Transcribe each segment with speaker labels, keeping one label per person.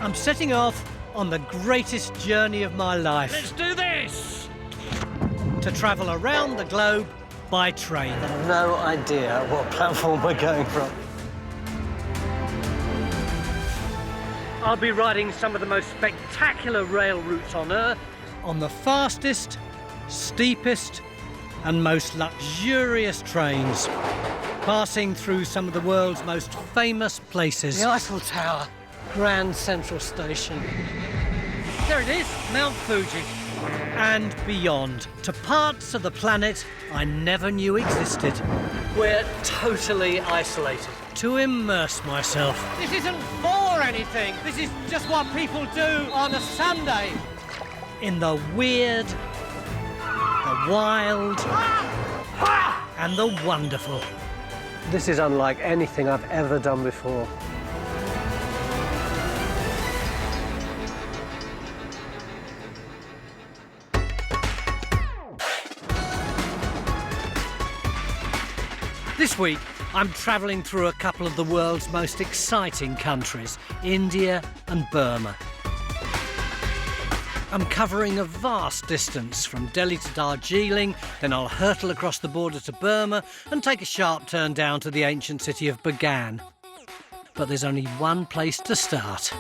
Speaker 1: I'm setting off on the greatest journey of my life.
Speaker 2: Let's do this!
Speaker 1: To travel around the globe by train.
Speaker 3: No idea what platform we're going from.
Speaker 1: I'll be riding some of the most spectacular rail routes on Earth on the fastest, steepest and most luxurious trains, passing through some of the world's most famous places.
Speaker 3: The Eiffel Tower, Grand Central Station.
Speaker 1: There it is, Mount Fuji. And beyond, to parts of the planet I never knew existed.
Speaker 3: We're totally isolated.
Speaker 1: To immerse myself.
Speaker 3: This isn't for anything. This is just what people do on a Sunday.
Speaker 1: In the weird, the wild, and the wonderful.
Speaker 3: This is unlike anything I've ever done before.
Speaker 1: This week, I'm travelling through a couple of the world's most exciting countries, India and Burma. I'm covering a vast distance from Delhi to Darjeeling, then I'll hurtle across the border to Burma and take a sharp turn down to the ancient city of Bagan. But there's only one place to start.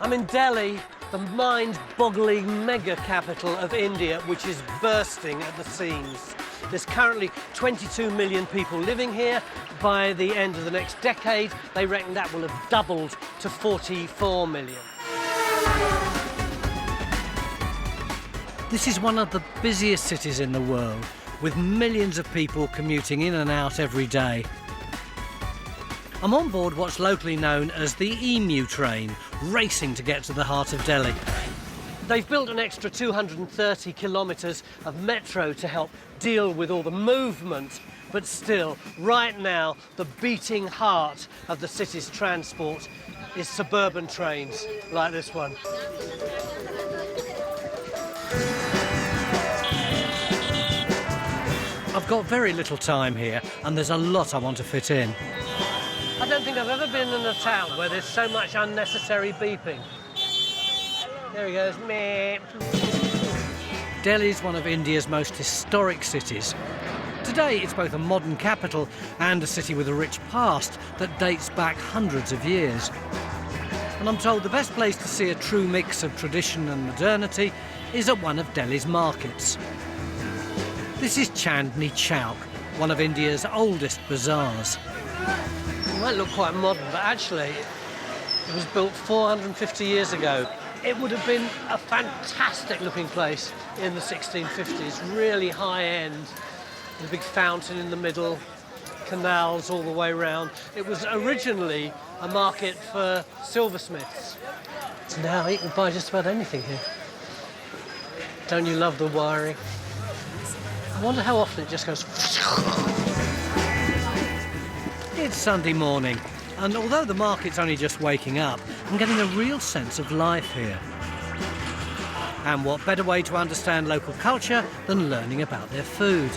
Speaker 3: I'm in Delhi, the mind-boggling mega capital of India, which is bursting at the seams. There's currently 22 million people living here. By the end of the next decade, they reckon that will have doubled to 44 million.
Speaker 1: This is one of the busiest cities in the world, with millions of people commuting in and out every day. I'm on board what's locally known as the EMU train, racing to get to the heart of Delhi.
Speaker 3: They've built an extra 230 kilometres of metro to help deal with all the movement, but still, right now, the beating heart of the city's transport is suburban trains like this one.
Speaker 1: I've got very little time here, and there's a lot I want to fit in.
Speaker 3: I don't think I've ever been in a town where there's so much unnecessary beeping. There he goes, meh.
Speaker 1: Delhi's one of India's most historic cities. Today, it's both a modern capital and a city with a rich past that dates back hundreds of years. And I'm told the best place to see a true mix of tradition and modernity is at one of Delhi's markets. This is Chandni Chowk, one of India's oldest bazaars.
Speaker 3: It might look quite modern, but actually, it was built 450 years ago. It would have been a fantastic-looking place in the 1650s, really high-end, with a big fountain in the middle, canals all the way around. It was originally a market for silversmiths. So now you can buy just about anything here. Don't you love the wiring? I wonder how often it just goes...
Speaker 1: It's Sunday morning, and although the market's only just waking up, I'm getting a real sense of life here. And what better way to understand local culture than learning about their food?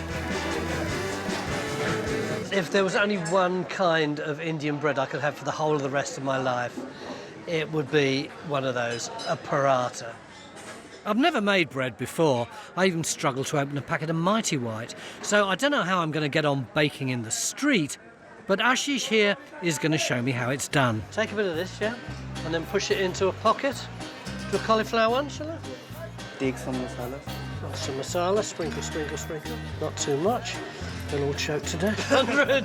Speaker 3: If there was only one kind of Indian bread I could have for the whole of the rest of my life, it would be one of those, a paratha.
Speaker 1: I've never made bread before. I even struggled to open a packet of Mighty White, so I don't know how I'm going to get on baking in the street, but Ashish here is going to show me how it's done.
Speaker 3: Take a bit of this, yeah? And then push it into a pocket. Do a cauliflower one, shall I?
Speaker 4: Take some masala.
Speaker 3: Got some masala, sprinkle, sprinkle, sprinkle. Not too much. They'll all choke to death. 100!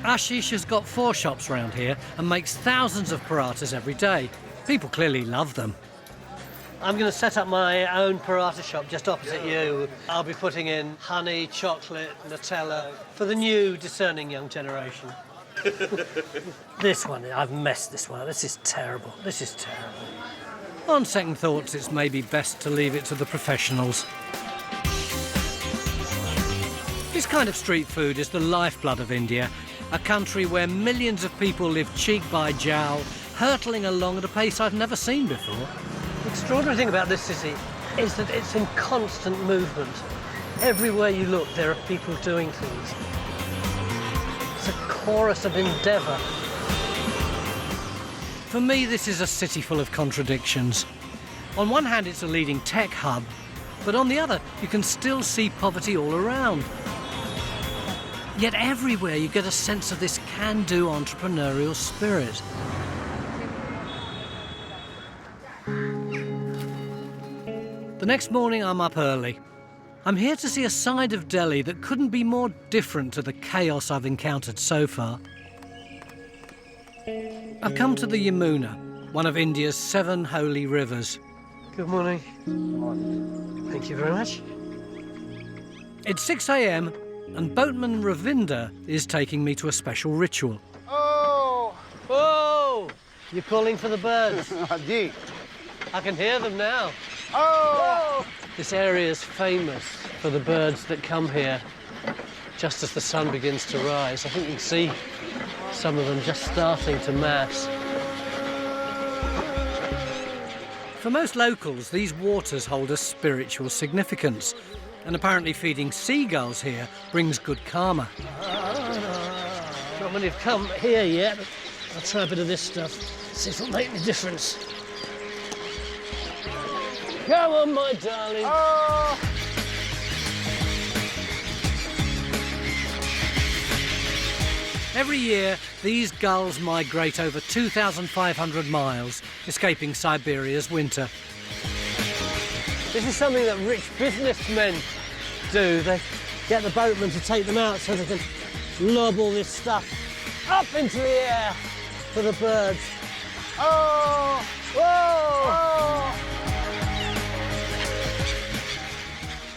Speaker 1: Ashish has got 4 shops around here and makes thousands of parathas every day. People clearly love them.
Speaker 3: I'm going to set up my own paratha shop just opposite you. I'll be putting in honey, chocolate, Nutella for the new discerning young generation. This one, I've messed this one up. This is terrible. This is terrible.
Speaker 1: On second thoughts, it's maybe best to leave it to the professionals. This kind of street food is the lifeblood of India, a country where millions of people live cheek by jowl, hurtling along at a pace I've never seen before.
Speaker 3: The extraordinary thing about this city is that it's in constant movement. Everywhere you look, there are people doing things. It's a chorus of endeavour.
Speaker 1: For me, this is a city full of contradictions. On one hand, it's a leading tech hub, but on the other, you can still see poverty all around. Yet everywhere you get a sense of this can-do entrepreneurial spirit. The next morning, I'm up early. I'm here to see a side of Delhi that couldn't be more different to the chaos I've encountered so far. I've come to the Yamuna, one of India's 7 holy rivers.
Speaker 3: Good morning. Thank you very much.
Speaker 1: It's 6 a.m. and boatman Ravinder is taking me to a special ritual.
Speaker 3: Oh! Oh! You're calling for the birds.
Speaker 2: Ji.
Speaker 3: I can hear them now.
Speaker 2: Oh!
Speaker 3: This area is famous for the birds that come here just as the sun begins to rise. I think you can see some of them just starting to mass.
Speaker 1: For most locals, these waters hold a spiritual significance, and apparently feeding seagulls here brings good karma.
Speaker 3: Not many have come here yet, but I'll try a bit of this stuff, see if it'll make any difference. Come on, my darling.
Speaker 2: Oh!
Speaker 1: Every year, these gulls migrate over 2,500 miles, escaping Siberia's winter.
Speaker 3: This is something that rich businessmen do. They get the boatmen to take them out so they can lob all this stuff up into the air for the birds.
Speaker 2: Oh!
Speaker 3: Whoa!
Speaker 2: Oh!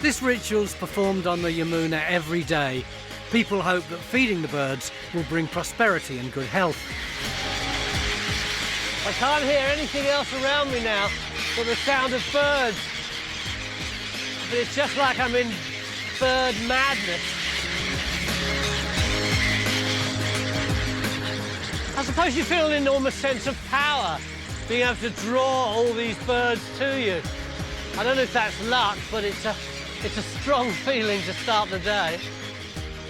Speaker 1: This ritual's performed on the Yamuna every day. People hope that feeding the birds will bring prosperity and good health.
Speaker 3: I can't hear anything else around me now but the sound of birds. But it's just like I'm in bird madness. I suppose you feel an enormous sense of power, being able to draw all these birds to you. I don't know if that's luck, but it's a strong feeling to start the day.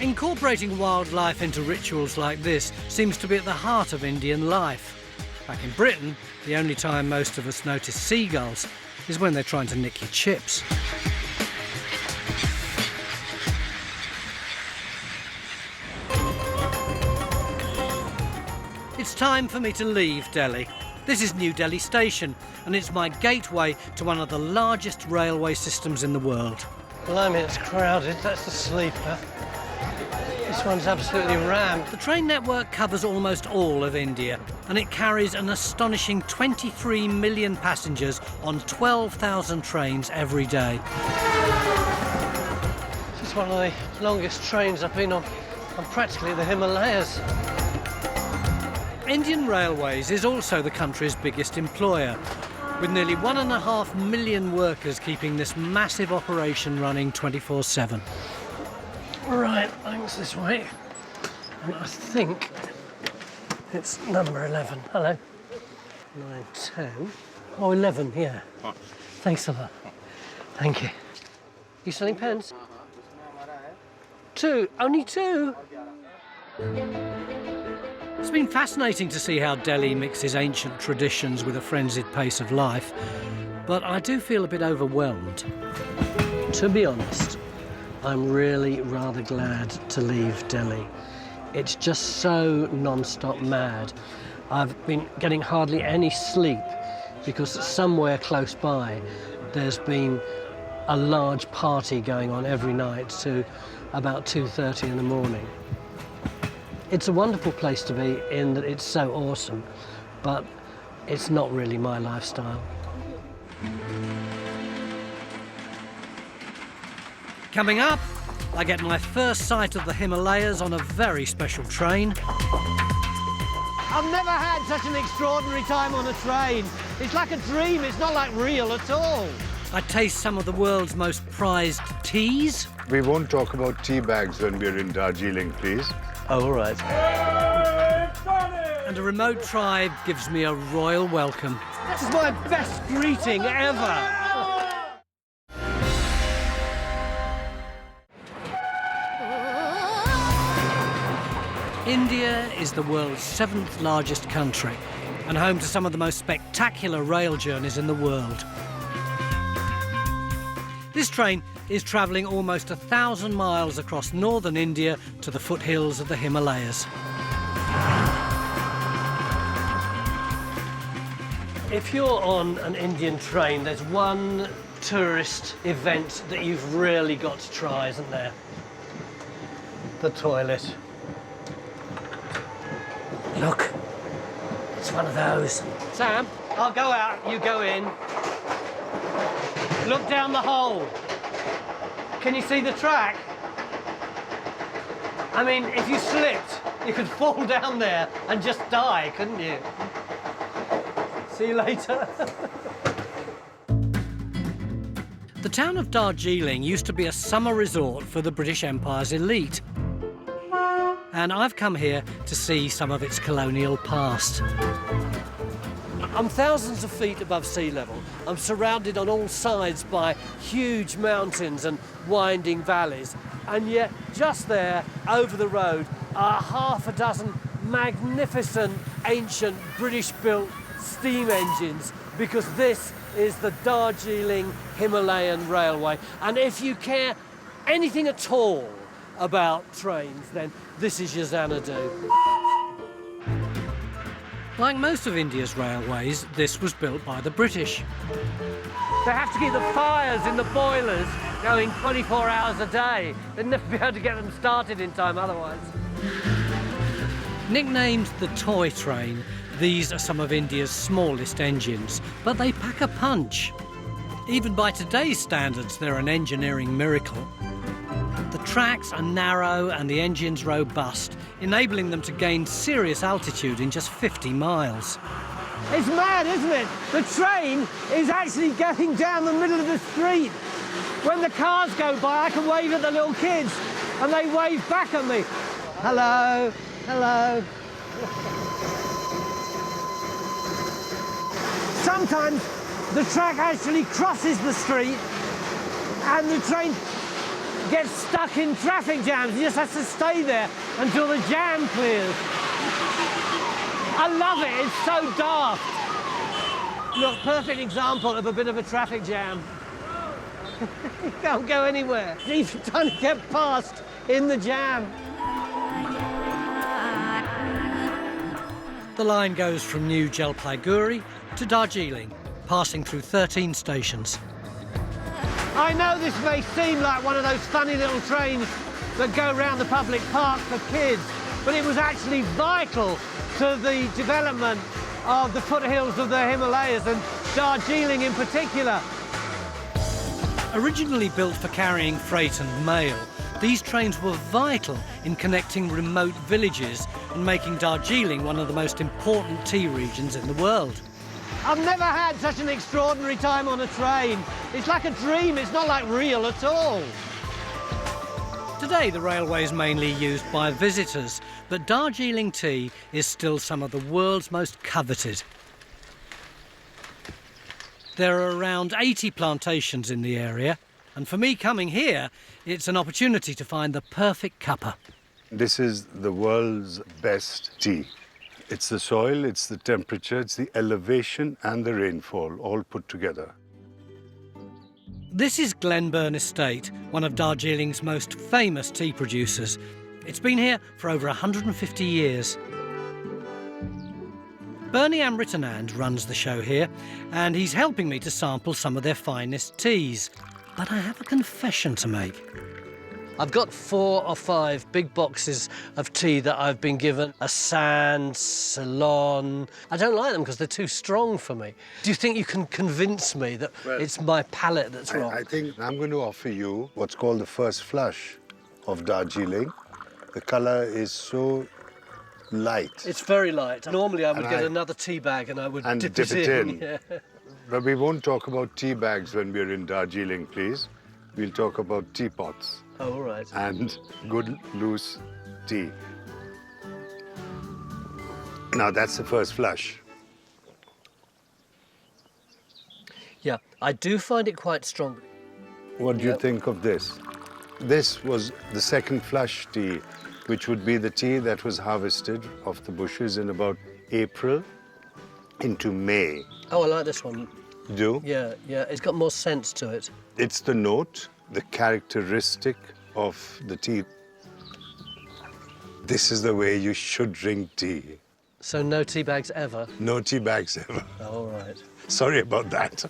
Speaker 1: Incorporating wildlife into rituals like this seems to be at the heart of Indian life. Back in Britain, the only time most of us notice seagulls is when they're trying to nick your chips. It's time for me to leave Delhi. This is New Delhi Station, and it's my gateway to one of the largest railway systems in the world.
Speaker 3: Blimey, it's crowded. That's the sleeper. This one's absolutely rammed.
Speaker 1: The train network covers almost all of India, and it carries an astonishing 23 million passengers on 12,000 trains every day.
Speaker 3: This is one of the longest trains I've been on. I'm practically in the Himalayas.
Speaker 1: Indian Railways is also the country's biggest employer, with nearly 1.5 million workers keeping this massive operation running 24/7.
Speaker 3: Right, thanks this way. And I think it's number 11. Hello. 9, 10. Oh, 11, yeah. Thanks a lot. Thank you. You selling pens? 2? Only 2?
Speaker 1: It's been fascinating to see how Delhi mixes ancient traditions with a frenzied pace of life, but I do feel a bit overwhelmed.
Speaker 3: To be honest, I'm really rather glad to leave Delhi. It's just so non-stop mad. I've been getting hardly any sleep because somewhere close by there's been a large party going on every night to about 2:30 in the morning. It's a wonderful place to be in that it's so awesome, but it's not really my lifestyle.
Speaker 1: Coming up, I get my first sight of the Himalayas on a very special train.
Speaker 3: I've never had such an extraordinary time on a train. It's like a dream, it's not like real at all.
Speaker 1: I taste some of the world's most prized teas.
Speaker 5: We won't talk about tea bags when we're in Darjeeling, please.
Speaker 3: Oh, all right.
Speaker 1: And a remote tribe gives me a royal welcome.
Speaker 3: This is my best greeting ever.
Speaker 1: India is the world's 7th largest country, and home to some of the most spectacular rail journeys in the world. This train is travelling almost 1,000 miles across northern India to the foothills of the Himalayas.
Speaker 3: If you're on an Indian train, there's one tourist event that you've really got to try, isn't there? The toilet. Look, it's one of those. Sam, I'll go out, you go in. Look down the hole. Can you see the track? I mean, if you slipped, you could fall down there and just die, couldn't you? See you later.
Speaker 1: The town of Darjeeling used to be a summer resort for the British Empire's elite. And I've come here to see some of its colonial past. I'm thousands of feet above sea level. I'm surrounded on all sides by huge mountains and winding valleys. And yet, just there, over the road, are half a dozen magnificent, ancient, British-built steam engines, because this is the Darjeeling Himalayan Railway. And if you care anything at all about trains, then this is your Xanadu. Like most of India's railways, this was built by the British.
Speaker 3: They have to keep the fires in the boilers going 24 hours a day. They'd never be able to get them started in time otherwise.
Speaker 1: Nicknamed the toy train, these are some of India's smallest engines, but they pack a punch. Even by today's standards, they're an engineering miracle. The tracks are narrow and the engines robust, enabling them to gain serious altitude in just 50 miles.
Speaker 3: It's mad, isn't it? The train is actually going down the middle of the street. When the cars go by, I can wave at the little kids, and they wave back at me. Hello, hello. Sometimes the track actually crosses the street, and the train gets stuck in traffic jams. You just have to stay there until the jam clears. I love it, it's so daft. Look, perfect example of a bit of a traffic jam. You can't go anywhere. You're trying to get past in the jam.
Speaker 1: The line goes from New Jalpaiguri to Darjeeling, passing through 13 stations.
Speaker 3: I know this may seem like one of those funny little trains that go around the public park for kids, but it was actually vital to the development of the foothills of the Himalayas, and Darjeeling in particular.
Speaker 1: Originally built for carrying freight and mail, these trains were vital in connecting remote villages and making Darjeeling one of the most important tea regions in the world.
Speaker 3: I've never had such an extraordinary time on a train. It's like a dream, it's not like real at all.
Speaker 1: Today, the railway is mainly used by visitors, but Darjeeling tea is still some of the world's most coveted. There are around 80 plantations in the area, and for me coming here, it's an opportunity to find the perfect cuppa.
Speaker 5: This is the world's best tea. It's the soil, it's the temperature, it's the elevation and the rainfall all put together.
Speaker 1: This is Glenburn Estate, one of Darjeeling's most famous tea producers. It's been here for over 150 years. Bernie Amritanand runs the show here, and he's helping me to sample some of their finest teas. But I have a confession to make. I've got 4 or 5 big boxes of tea that I've been given. Assam, Ceylon. I don't like them because they're too strong for me. Do you think you can convince me that it's my palate that's wrong?
Speaker 5: I think I'm going to offer you what's called the first flush of Darjeeling. The colour is so light.
Speaker 3: It's very light. Normally I would get another tea bag and I would dip it in. Yeah.
Speaker 5: But we won't talk about tea bags when we're in Darjeeling, please. We'll talk about teapots.
Speaker 3: Oh, all right.
Speaker 5: And good loose tea. Now that's the first flush.
Speaker 3: Yeah, I do find it quite strong.
Speaker 5: What do you think of this? This was the second flush tea, which would be the tea that was harvested off the bushes in about April. into May.
Speaker 3: Oh, I like this one.
Speaker 5: Do?
Speaker 3: Yeah, yeah, it's got more sense to it.
Speaker 5: It's the note, the characteristic of the tea. This is the way you should drink tea.
Speaker 3: So no tea bags ever?
Speaker 5: No tea bags ever.
Speaker 3: Oh, all right.
Speaker 5: Sorry about that.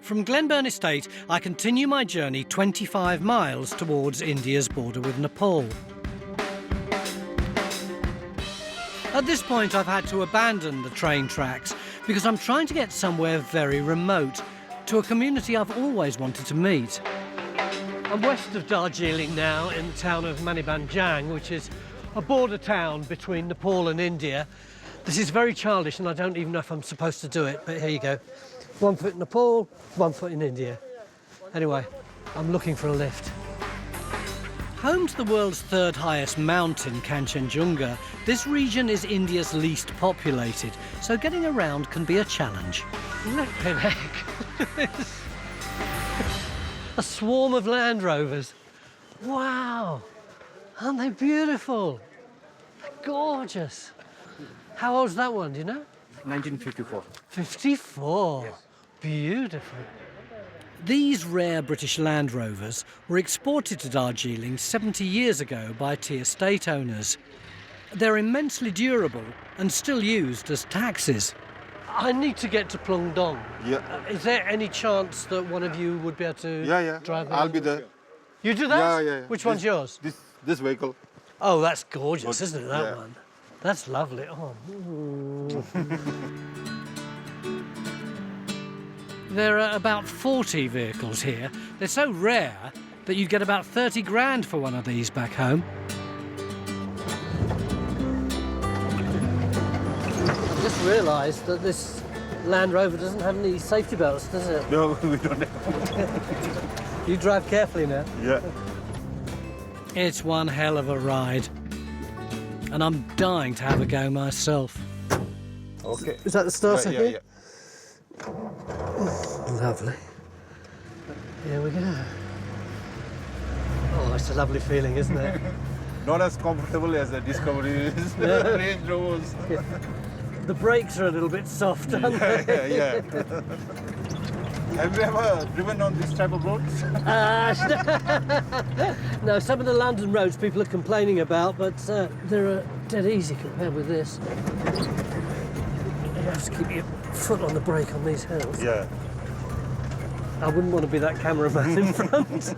Speaker 1: From Glenburn Estate, I continue my journey 25 miles towards India's border with Nepal. At this point, I've had to abandon the train tracks because I'm trying to get somewhere very remote, to a community I've always wanted to meet.
Speaker 3: I'm west of Darjeeling now, in the town of Manibanjang, which is a border town between Nepal and India. This is very childish, and I don't even know if I'm supposed to do it, but here you go. 1 foot in Nepal, 1 foot in India. Anyway, I'm looking for a lift.
Speaker 1: Home to the world's third highest mountain, Kanchenjunga, this region is India's least populated, so getting around can be a challenge.
Speaker 3: Flippin' heck. A swarm of Land Rovers. Wow, aren't they beautiful? Gorgeous. How old's that one, do you know?
Speaker 4: 1954.
Speaker 3: 54. Yes. Beautiful.
Speaker 1: These rare British Land Rovers were exported to Darjeeling 70 years ago by tea estate owners. They're immensely durable and still used as taxis.
Speaker 3: I need to get to Plung Dong.
Speaker 6: Yeah.
Speaker 3: Is there any chance that one of you would be able to drive there?
Speaker 6: I'll be there.
Speaker 3: You do that?
Speaker 6: Yeah.
Speaker 3: Which one's yours?
Speaker 6: This vehicle.
Speaker 3: Oh, that's gorgeous, isn't it, that
Speaker 6: Yeah.
Speaker 3: one? That's lovely. Oh.
Speaker 1: There are about 40 vehicles here. They're so rare that you'd get about 30 grand for one of these back home.
Speaker 3: I just realised that this Land Rover doesn't have any safety belts, does it?
Speaker 6: No, we don't have.
Speaker 3: You drive carefully now.
Speaker 6: Yeah.
Speaker 1: It's one hell of a ride. And I'm dying to have a go myself.
Speaker 6: Okay.
Speaker 3: Is that the starter
Speaker 6: Yeah.
Speaker 3: here? Lovely. Here we go. Oh, it's a lovely feeling, isn't it?
Speaker 6: Not as comfortable as the Discovery is.
Speaker 3: Yeah.
Speaker 6: Range Rovers.
Speaker 3: The brakes are a little bit soft, aren't they?
Speaker 6: Yeah. Have you ever driven on this type of roads?
Speaker 3: No, some of the London roads people are complaining about, but they're dead easy compared with this. You have to keep your foot on the brake on these hills.
Speaker 6: Yeah.
Speaker 3: I wouldn't want to be that cameraman in front.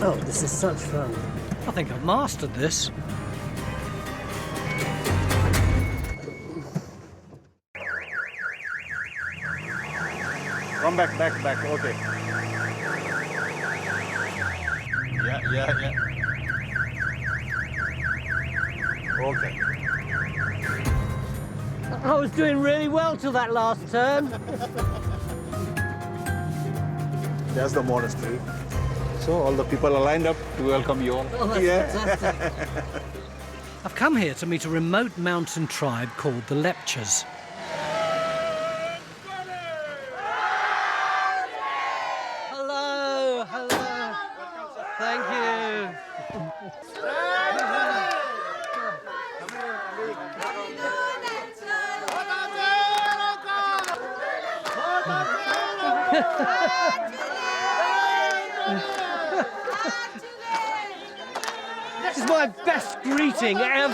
Speaker 3: Oh, this is such fun.
Speaker 1: I think I've mastered this.
Speaker 6: Come back. Okay. Yeah. Okay.
Speaker 3: I was doing really well till that last turn.
Speaker 6: That's the monastery. So all the people are lined up to welcome you all.
Speaker 3: Oh, that's fantastic.
Speaker 1: I've come here to meet a remote mountain tribe called the Lepchas.
Speaker 3: Hello. Thank you. This is my best greeting ever.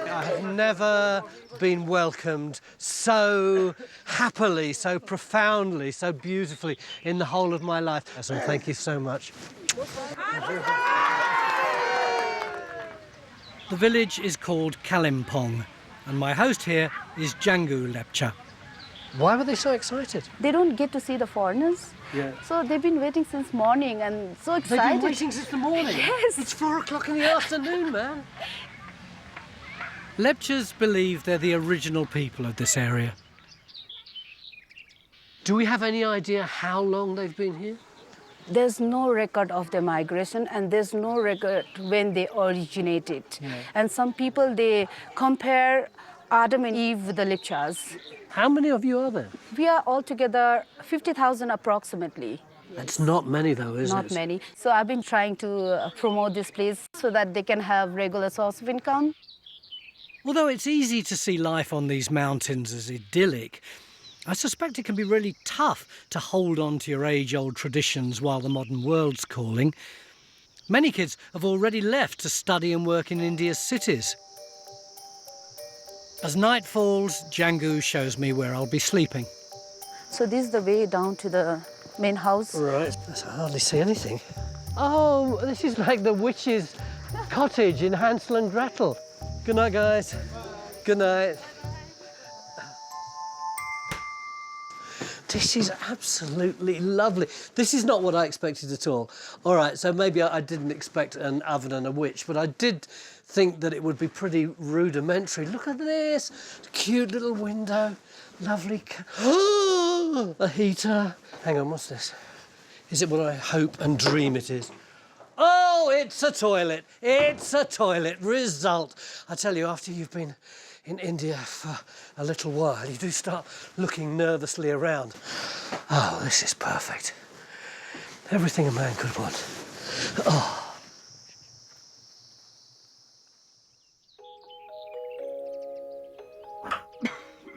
Speaker 3: I have never been welcomed so happily, so profoundly, so beautifully in the whole of my life. So thank you so much.
Speaker 1: The village is called Kalimpong, and my host here is Jangu Lepcha.
Speaker 3: Why were they so excited?
Speaker 2: They don't get to see the foreigners.
Speaker 3: Yeah.
Speaker 2: So they've been waiting since morning and so
Speaker 3: They've
Speaker 2: excited.
Speaker 3: been waiting since the morning.
Speaker 2: Yes.
Speaker 3: It's 4 o'clock in the afternoon, man.
Speaker 1: Lepchas believe they're the original people of this area.
Speaker 3: Do we have any idea how long they've been here?
Speaker 2: there's no record of their migration and there's no record when they originated. And some people, they compare Adam and Eve with the Lepchas.
Speaker 3: How many of you are there?
Speaker 2: We are altogether 50,000 approximately.
Speaker 3: That's not many though, is it?
Speaker 2: Not many. So I've been trying to promote this place so that they can have regular source of income.
Speaker 1: Although it's easy to see life on these mountains as idyllic, I suspect it can be really tough to hold on to your age-old traditions while the modern world's calling. Many kids have already left to study and work in India's cities. As night falls, Django shows me where I'll be sleeping.
Speaker 2: So this is the way down to the main house.
Speaker 3: Right, I hardly see anything. Oh, this is like the witch's cottage in Hansel and Gretel. Good night, guys. Good night. This is absolutely lovely. This is not what I expected at all. All right, so maybe I didn't expect an oven and a witch, but I did think that it would be pretty rudimentary. Look at this, cute little window, lovely. A heater. Hang on, what's this? Is it what I hope and dream it is? Oh, it's a toilet. It's a toilet. Result. I tell you, after you've been in India for a little while, you do start looking nervously around. Oh, this is perfect. Everything a man could want. Oh.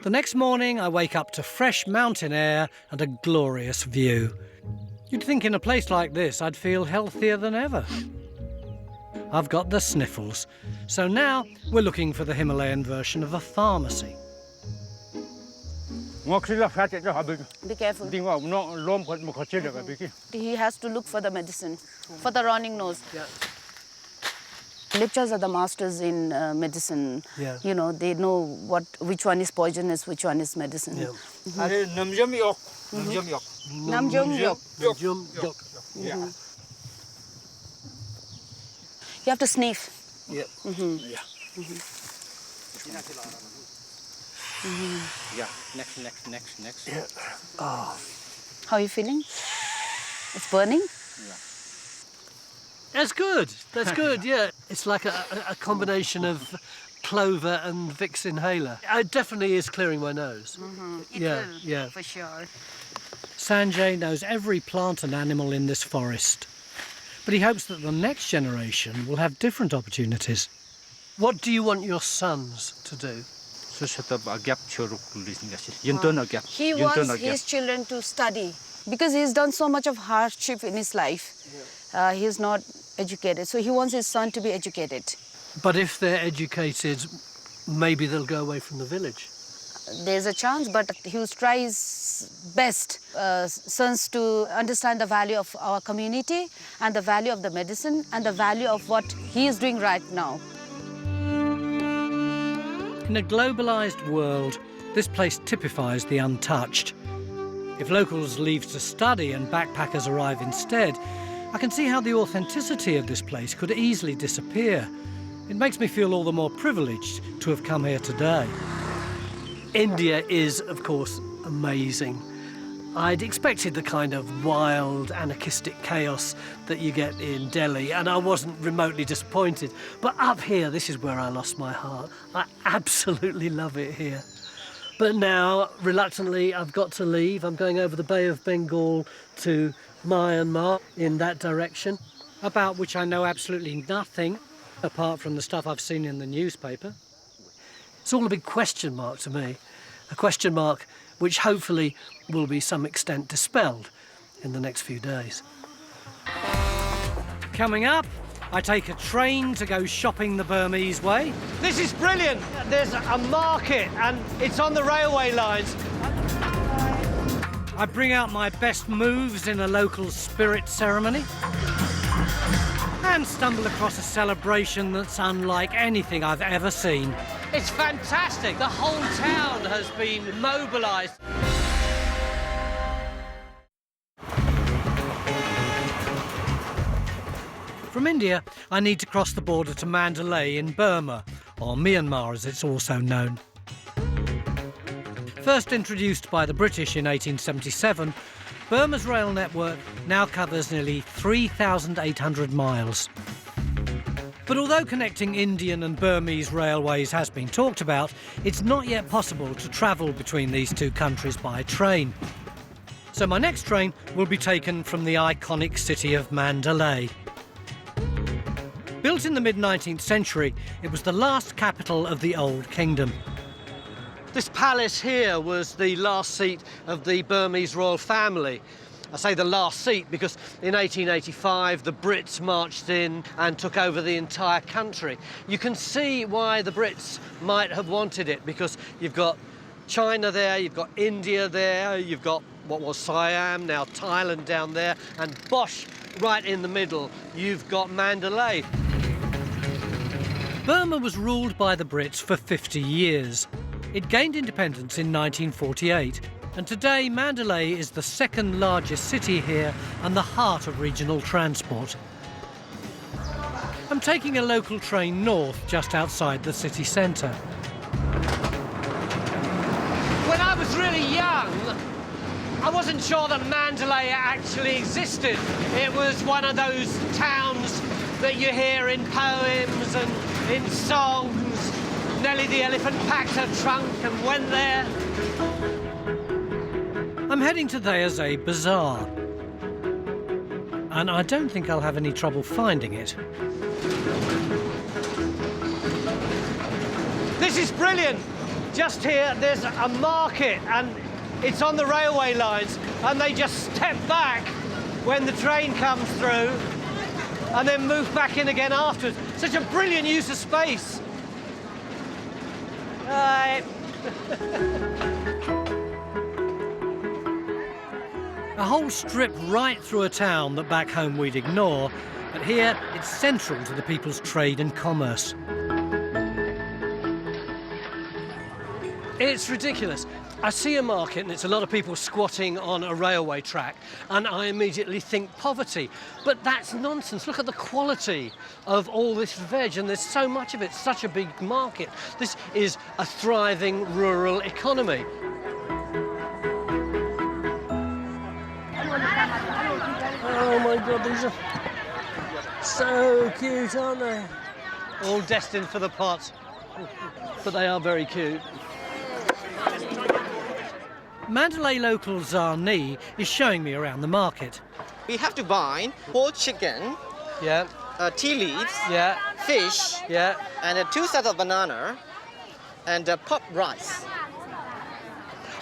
Speaker 1: The next morning, I wake up to fresh mountain air and a glorious view. You'd think in a place like this, I'd feel healthier than ever. I've got the sniffles, so now we're looking for the Himalayan version of a pharmacy.
Speaker 2: Be careful. He has to look for the medicine, for the running nose.
Speaker 3: Yeah.
Speaker 2: Lepchas are the masters in medicine.
Speaker 3: Yeah.
Speaker 2: You know, they know which one is poisonous, which one is medicine.
Speaker 3: Yeah.
Speaker 2: Namjum yok.
Speaker 3: Yeah.
Speaker 2: You have to sniff.
Speaker 3: Yeah.
Speaker 6: Yeah. Yeah. Next.
Speaker 3: Yeah. Oh.
Speaker 2: How are you feeling? It's burning?
Speaker 3: That's good. That's good, yeah. It's like a combination of clover and Vicks inhaler. It definitely is clearing my nose. Yeah.
Speaker 2: For sure.
Speaker 1: Sanjay knows every plant and animal in this forest, but he hopes that the next generation will have different opportunities.
Speaker 3: What do you want your sons to do?
Speaker 2: He wants his children to study because he's done so much of hardship in his life. He's not educated, so he wants his son to be educated.
Speaker 3: But if they're educated, maybe they'll go away from the village.
Speaker 2: There's a chance, but he will try his best sons to understand the value of our community and the value of the medicine and the value of what he is doing right now.
Speaker 1: In a globalised world, this place typifies the untouched. If locals leave to study and backpackers arrive instead, I can see how the authenticity of this place could easily disappear. It makes me feel all the more privileged to have come here today.
Speaker 3: India is, of course, amazing. I'd expected the kind of wild, anarchistic chaos that you get in Delhi, and I wasn't remotely disappointed. But up here, this is where I lost my heart. I absolutely love it here. But now, reluctantly, I've got to leave. I'm going over the Bay of Bengal to Myanmar, in that direction.
Speaker 1: About which I know absolutely nothing, apart from the stuff I've seen in the newspaper.
Speaker 3: It's all a big question mark to me. A question mark which hopefully will be some extent dispelled in the next few days.
Speaker 1: Coming up, I take a train to go shopping the Burmese way.
Speaker 3: This is brilliant. There's a market and it's on the railway lines.
Speaker 1: I bring out my best moves in a local spirit ceremony and stumble across a celebration that's unlike anything I've ever seen.
Speaker 3: It's fantastic. The whole town has been mobilised.
Speaker 1: From India, I need to cross the border to Mandalay in Burma, or Myanmar as it's also known. First introduced by the British in 1877, Burma's rail network now covers nearly 3,800 miles. But although connecting Indian and Burmese railways has been talked about, it's not yet possible to travel between these two countries by train. So my next train will be taken from the iconic city of Mandalay. Built in the mid-19th century, it was the last capital of the Old Kingdom.
Speaker 3: This palace here was the last seat of the Burmese royal family. I say the last seat because in 1885 the Brits marched in and took over the entire country. You can see why the Brits might have wanted it, because you've got China there, you've got India there, you've got what was Siam, now Thailand down there, and Bosch right in the middle, you've got Mandalay.
Speaker 1: Burma was ruled by the Brits for 50 years. It gained independence in 1948, and today Mandalay is the second largest city here and the heart of regional transport. I'm taking a local train north just outside the city centre.
Speaker 3: When I was really young, I wasn't sure that Mandalay actually existed. It was one of those towns that you hear in poems and in songs. Nellie the elephant packed her trunk and went there.
Speaker 1: I'm heading to Thea's Bazaar, and I don't think I'll have any trouble finding it.
Speaker 3: This is brilliant. Just here, there's a market, and it's on the railway lines, and they just step back when the train comes through and then move back in again afterwards. Such a brilliant use of space.
Speaker 1: A whole strip right through a town that back home we'd ignore, but here it's central to the people's trade and commerce.
Speaker 3: It's ridiculous. I see a market and it's a lot of people squatting on a railway track, and I immediately think poverty. But that's nonsense. Look at the quality of all this veg, and there's so much of it, such a big market. This is a thriving rural economy. Oh my God, these are so cute, aren't they? All destined for the pot, but they are very cute.
Speaker 1: Mandalay local Zarni is showing me around the market.
Speaker 7: We have to buy whole chicken,
Speaker 3: Yeah,
Speaker 7: tea leaves,
Speaker 3: yeah,
Speaker 7: fish,
Speaker 3: yeah.
Speaker 7: and 2 sets of banana, and pop rice.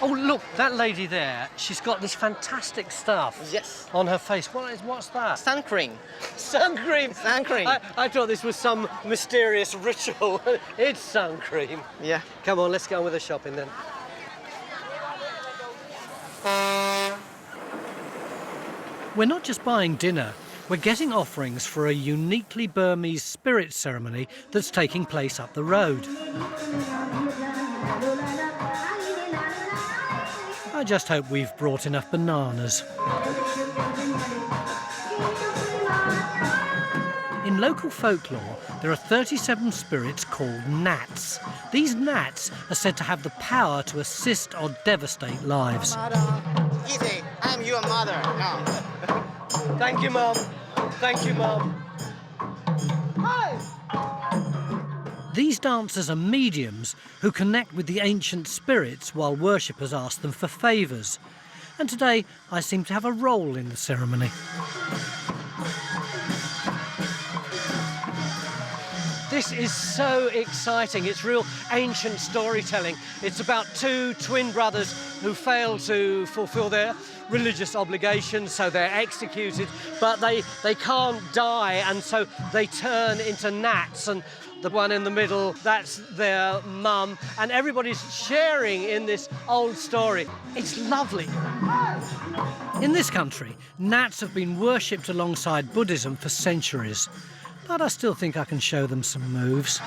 Speaker 3: Oh, look, that lady there, she's got this fantastic stuff
Speaker 7: Yes.
Speaker 3: on her face. What's that?
Speaker 7: Sun cream.
Speaker 3: Sun cream.
Speaker 7: Sun cream.
Speaker 3: I thought this was some mysterious ritual. It's sun cream.
Speaker 7: Yeah.
Speaker 3: Come on, let's go on with the shopping then.
Speaker 1: We're not just buying dinner, we're getting offerings for a uniquely Burmese spirit ceremony that's taking place up the road. I just hope we've brought enough bananas. In local folklore, there are 37 spirits called Nats. These Nats are said to have the power to assist or devastate lives.
Speaker 7: Easy. I'm your mother now.
Speaker 3: Thank you, Mum. Thank you, Mum.
Speaker 1: These dancers are mediums who connect with the ancient spirits while worshippers ask them for favours. And today I seem to have a role in the ceremony.
Speaker 3: This is so exciting. It's real ancient storytelling. It's about 2 twin brothers who fail to fulfill their religious obligations, so they're executed, but they can't die, and so they turn into gnats, and the one in the middle, that's their mum, and everybody's sharing in this old story. It's lovely.
Speaker 1: In this country, Nats have been worshipped alongside Buddhism for centuries, but I still think I can show them some moves.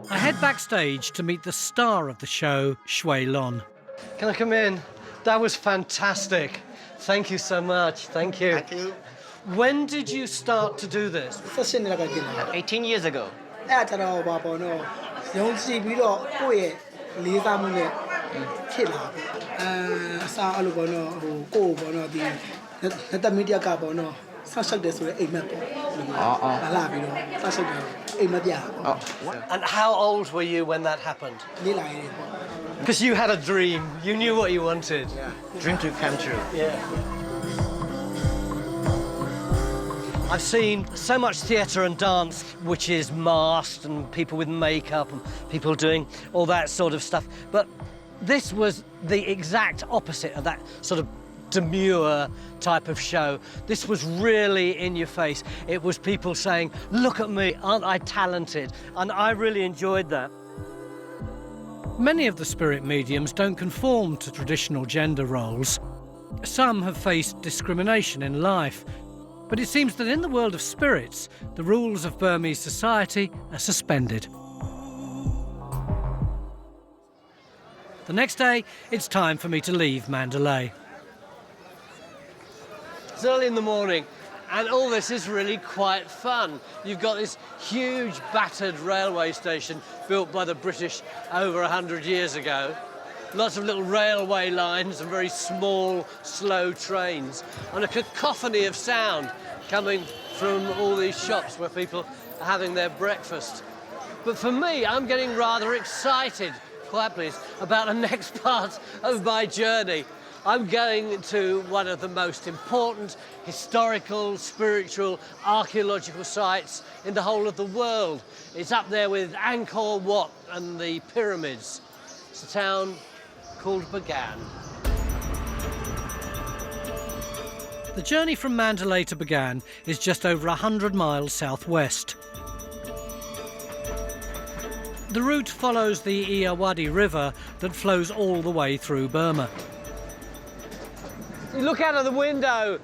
Speaker 1: I head backstage to meet the star of the show, Shui Lon.
Speaker 3: Can I come in? That was fantastic. Thank you so much. Thank you.
Speaker 7: Thank you.
Speaker 3: When did you start to do this?
Speaker 7: 18 years ago.
Speaker 8: အဲ့ဒါတော့ဘာပေါ့နော်ယုံကြည်ပြီးတော့ကိုယ့်ရဲ့လေးစားမှုနဲ့ဖြစ်လာအစားအဲ့လိုပေါ့နော်ဟိုကိုယ့်ပေါ့နော်ဒီလက်တမီဒီယာကပေါ့နော်ဆောက်ရှောက်တယ်ဆိုရင်အိမ်မက်ပေါ့ဟာလာပြီးတော့ဆောက်ရှောက်တယ်အိမ်မက်ပြ
Speaker 3: And how old were you when that happened?
Speaker 8: လေးလာရေးပေါ့
Speaker 3: Because you had a dream. You knew what you wanted.
Speaker 7: Dream to come true.
Speaker 3: Yeah. I've seen so much theatre and dance which is masked and people with makeup and people doing all that sort of stuff. But this was the exact opposite of that sort of demure type of show. This was really in your face. It was people saying, look at me, aren't I talented? And I really enjoyed that.
Speaker 1: Many of the spirit mediums don't conform to traditional gender roles. Some have faced discrimination in life. But it seems that in the world of spirits, the rules of Burmese society are suspended. The next day, it's time for me to leave Mandalay.
Speaker 3: It's early in the morning, and all this is really quite fun. You've got this huge battered railway station built by the British over 100 years ago. Lots of little railway lines and very small, slow trains, and a cacophony of sound coming from all these shops where people are having their breakfast. But for me, I'm getting rather excited, quiet please, about the next part of my journey. I'm going to one of the most important historical, spiritual, archaeological sites in the whole of the world. It's up there with Angkor Wat and the pyramids. It's a town called Bagan.
Speaker 1: The journey from Mandalay to Bagan is just over 100 miles southwest. The route follows the Irrawaddy River that flows all the way through Burma.
Speaker 3: You look out of the window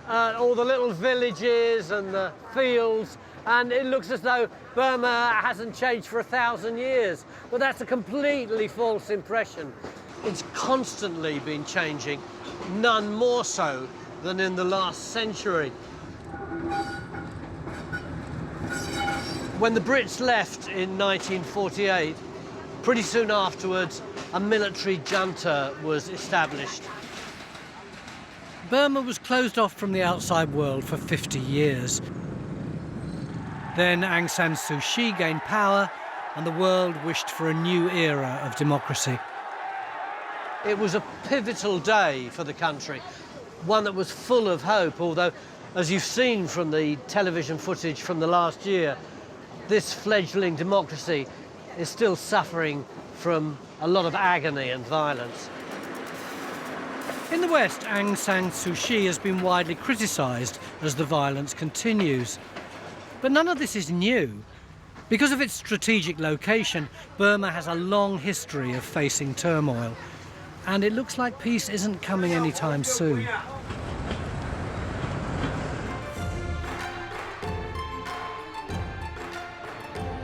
Speaker 3: at all the little villages and the fields, and it looks as though Burma hasn't changed for 1,000 years. But that's a completely false impression. It's constantly been changing, none more so than in the last century. When the Brits left in 1948, pretty soon afterwards, a military junta was established.
Speaker 1: Burma was closed off from the outside world for 50 years. Then Aung San Suu Kyi gained power and the world wished for a new era of democracy.
Speaker 3: It was a pivotal day for the country, one that was full of hope, although, as you've seen from the television footage from the last year, this fledgling democracy is still suffering from a lot of agony and violence.
Speaker 1: In the West, Aung San Suu Kyi has been widely criticised as the violence continues. But none of this is new. Because of its strategic location, Burma has a long history of facing turmoil. And it looks like peace isn't coming anytime soon.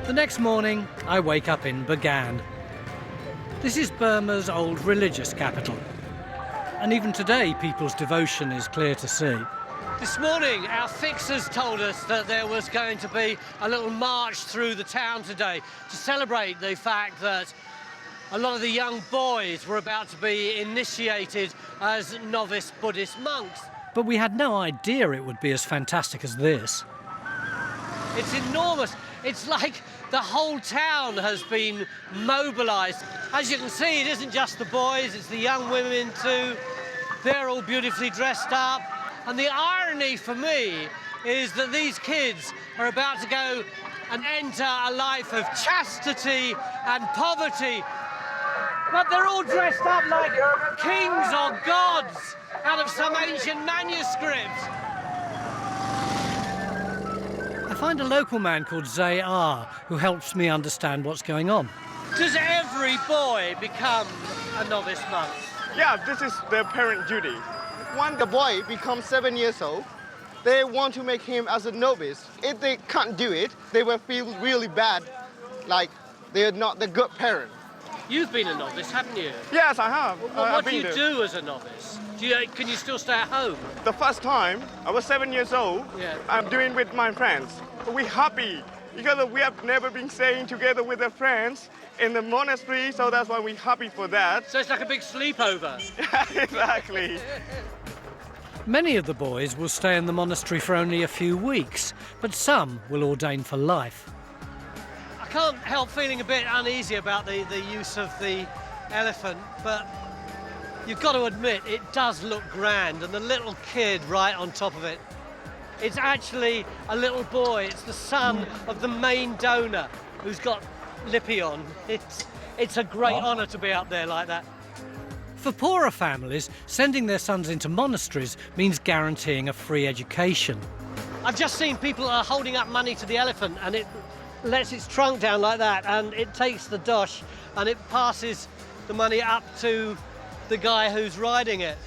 Speaker 1: The next morning, I wake up in Bagan. This is Burma's old religious capital. And even today, people's devotion is clear to see.
Speaker 3: This morning, our fixers told us that there was going to be a little march through the town today to celebrate the fact that a lot of the young boys were about to be initiated as novice Buddhist monks.
Speaker 1: But we had no idea it would be as fantastic as this.
Speaker 3: It's enormous. It's like the whole town has been mobilised. As you can see, it isn't just the boys, it's the young women too. They're all beautifully dressed up. And the irony for me is that these kids are about to go and enter a life of chastity and poverty. But they're all dressed up like kings or gods out of some ancient manuscript.
Speaker 1: I find a local man called Zayar who helps me understand what's going on.
Speaker 3: Does every boy become a novice monk?
Speaker 9: Yeah, this is their parent duty. When the boy becomes 7 years old, they want to make him as a novice. If they can't do it, they will feel really bad, like they're not the good parent.
Speaker 3: You've been a novice, haven't you?
Speaker 9: Yes, I have.
Speaker 3: What do you do as a novice? Can you still stay at home?
Speaker 9: The first time, I was 7 years old.
Speaker 3: Yeah.
Speaker 9: I'm doing with my friends. We're happy because we have never been staying together with our friends in the monastery, so that's why we're happy for that.
Speaker 3: So it's like a big sleepover.
Speaker 9: Exactly.
Speaker 1: Many of the boys will stay in the monastery for only a few weeks, but some will ordain for life.
Speaker 3: I can't help feeling a bit uneasy about the use of the elephant, but you've got to admit it does look grand, and the little kid right on top of it. It's actually a little boy. It's the son of the main donor who's got Lippy on. It's a great honour to be up there like that.
Speaker 1: For poorer families, sending their sons into monasteries means guaranteeing a free education.
Speaker 3: I've just seen people holding up money to the elephant, and it lets its trunk down like that, and it takes the dosh and it passes the money up to the guy who's riding it.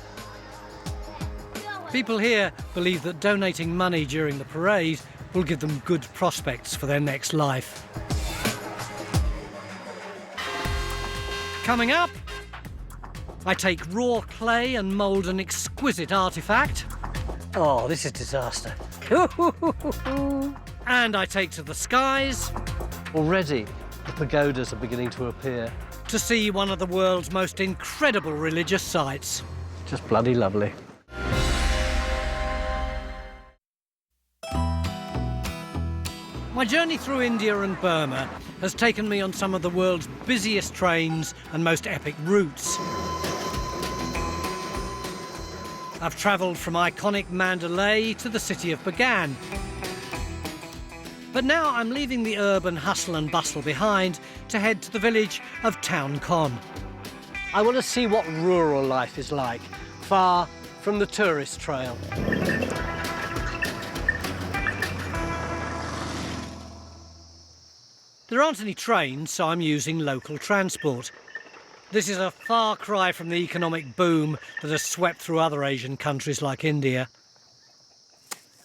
Speaker 1: People here believe that donating money during the parade will give them good prospects for their next life. Coming up, I take raw clay and mould an exquisite artefact.
Speaker 3: Oh, this is disaster.
Speaker 1: And I take to the skies
Speaker 3: Already, the pagodas are beginning to appear.
Speaker 1: to see one of the world's most incredible religious sites.
Speaker 3: Just bloody lovely.
Speaker 1: My journey through India and Burma has taken me on some of the world's busiest trains and most epic routes. I've travelled from iconic Mandalay to the city of Bagan. But now I'm leaving the urban hustle and bustle behind to head to the village of Town Con.
Speaker 3: I want to see what rural life is like, far from the tourist trail.
Speaker 1: There aren't any trains, so I'm using local transport. This is a far cry from the economic boom that has swept through other Asian countries like India.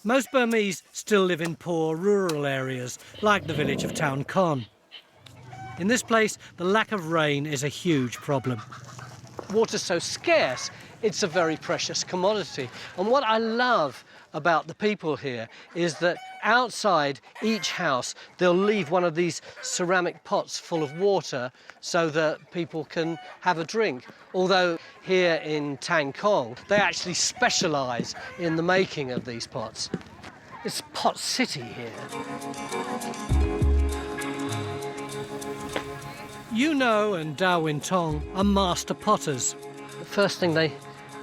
Speaker 1: Most Burmese still live in poor rural areas, like the village of Town Con. In this place, the lack of rain is a huge problem.
Speaker 3: Water's so scarce, it's a very precious commodity. And what I love about the people here is that outside each house they'll leave one of these ceramic pots full of water so that people can have a drink. Although here in Tang Kong they actually specialise in the making of these pots. It's pot city here.
Speaker 1: Yuno and Darwin Tong are master potters.
Speaker 3: The first thing they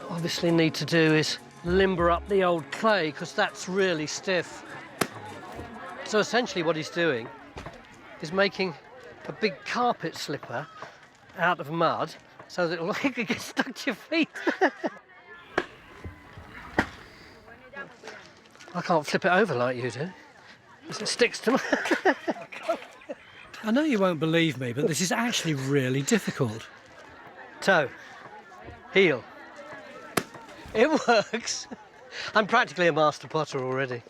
Speaker 3: obviously need to do is limber up the old clay, because that's really stiff. So essentially what he's doing is making a big carpet slipper out of mud so that it'll get stuck to your feet. I can't flip it over like you do, because it sticks to my...
Speaker 1: I know you won't believe me, but this is actually really difficult.
Speaker 3: Toe, heel. It works. I'm practically a master potter already.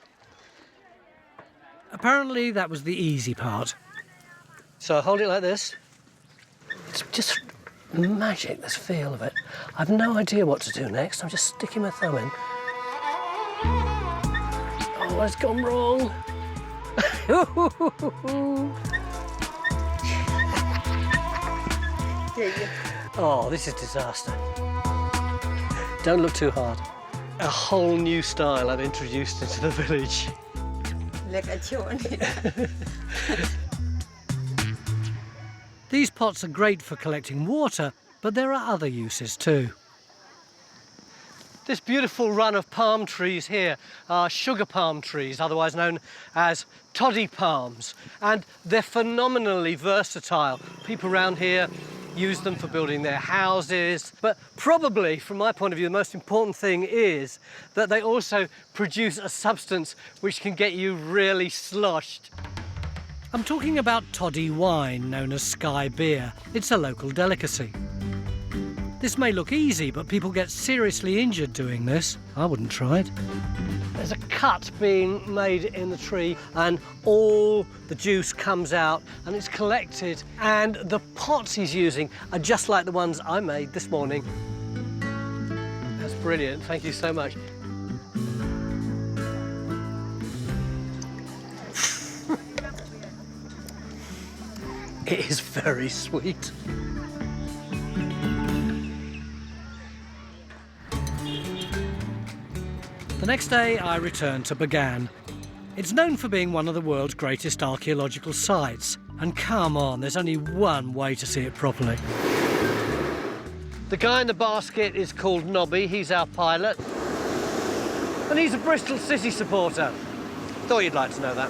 Speaker 1: Apparently that was the easy part.
Speaker 3: So I hold it like this. It's just magic, this feel of it. I've no idea what to do next. I'm just sticking my thumb in. Oh, it's gone wrong. Oh, this is disaster. Don't look too hard. A whole new style I've introduced into the village.
Speaker 1: These pots are great for collecting water, but there are other uses too.
Speaker 3: This beautiful run of palm trees here are sugar palm trees, otherwise known as toddy palms, and they're phenomenally versatile. People around here use them for building their houses, but probably, from my point of view, the most important thing is that they also produce a substance which can get you really sloshed.
Speaker 1: I'm talking about toddy wine, known as Sky beer. It's a local delicacy. This may look easy, but people get seriously injured doing this. I wouldn't try it.
Speaker 3: There's a cut being made in the tree and all the juice comes out and it's collected, and the pots he's using are just like the ones I made this morning. That's brilliant, thank you so much. It is very sweet.
Speaker 1: The next day I returned to Bagan. It's known for being one of the world's greatest archaeological sites. And come on, there's only one way to see it properly.
Speaker 3: The guy in the basket is called Nobby, he's our pilot. And he's a Bristol City supporter. Thought you'd like to know that.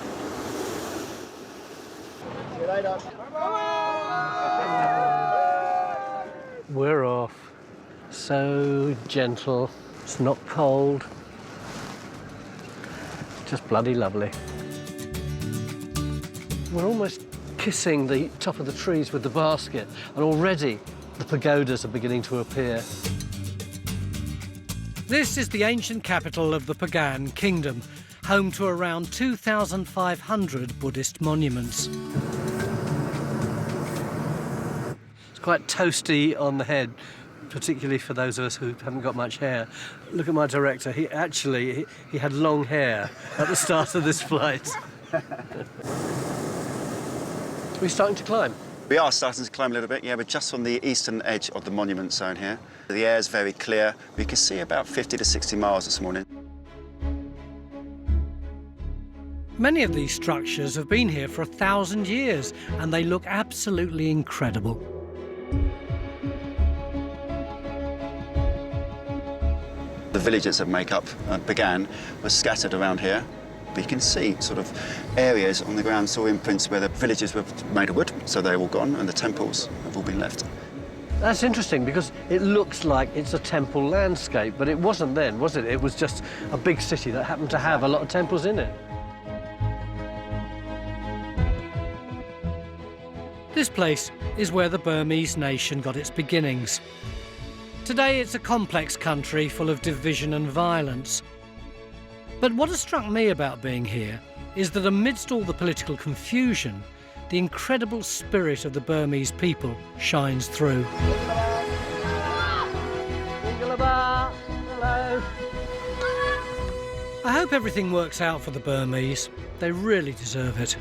Speaker 3: We're off. So gentle, it's not cold. Just bloody lovely. We're almost kissing the top of the trees with the basket, and already the pagodas are beginning to appear.
Speaker 1: This is the ancient capital of the Pagan Kingdom, home to around 2,500 Buddhist monuments.
Speaker 3: It's quite toasty on the head, particularly for those of us who haven't got much hair. Look at my director, he had long hair at the start of this flight. We're starting to climb.
Speaker 10: We are starting to climb a little bit, yeah, we're just on the eastern edge of the monument zone here. The air is very clear. We can see about 50 to 60 miles this morning.
Speaker 1: Many of these structures have been here for 1,000 years, and they look absolutely incredible.
Speaker 10: The villages that make up Bagan were scattered around here. But you can see sort of areas on the ground, saw imprints where the villages were made of wood, so they're all gone, and the temples have all been left.
Speaker 3: That's interesting because it looks like it's a temple landscape, but it wasn't then, was it? It was just a big city that happened to have a lot of temples in it.
Speaker 1: This place is where the Burmese nation got its beginnings. Today it's a complex country full of division and violence. But what has struck me about being here is that amidst all the political confusion, the incredible spirit of the Burmese people shines through.
Speaker 3: Hello.
Speaker 1: I hope everything works out for the Burmese. They really deserve it.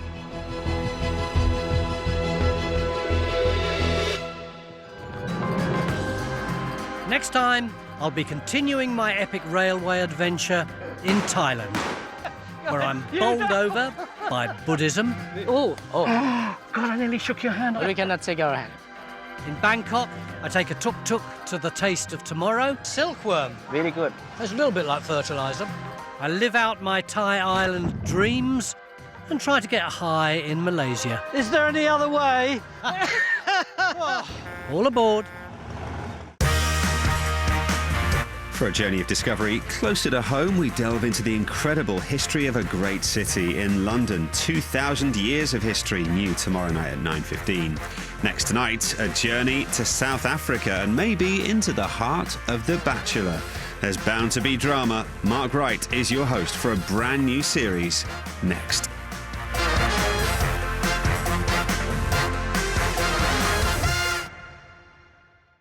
Speaker 1: Next time, I'll be continuing my epic railway adventure in Thailand, where I'm bowled over by Buddhism.
Speaker 3: Oh, God, I nearly shook your hand.
Speaker 11: We cannot take our hand.
Speaker 1: In Bangkok, I take a tuk-tuk to the taste of tomorrow.
Speaker 3: Silkworm.
Speaker 11: Very good.
Speaker 1: It's a little bit like fertiliser. I live out my Thai island dreams and try to get high in Malaysia.
Speaker 3: Is there any other way?
Speaker 1: All aboard.
Speaker 12: For a journey of discovery closer to home, we delve into the incredible history of a great city in London. 2,000 years of history, new tomorrow night at 9:15. Next tonight, a journey to South Africa and maybe into the heart of The Bachelor. There's bound to be drama. Mark Wright is your host for a brand new series next.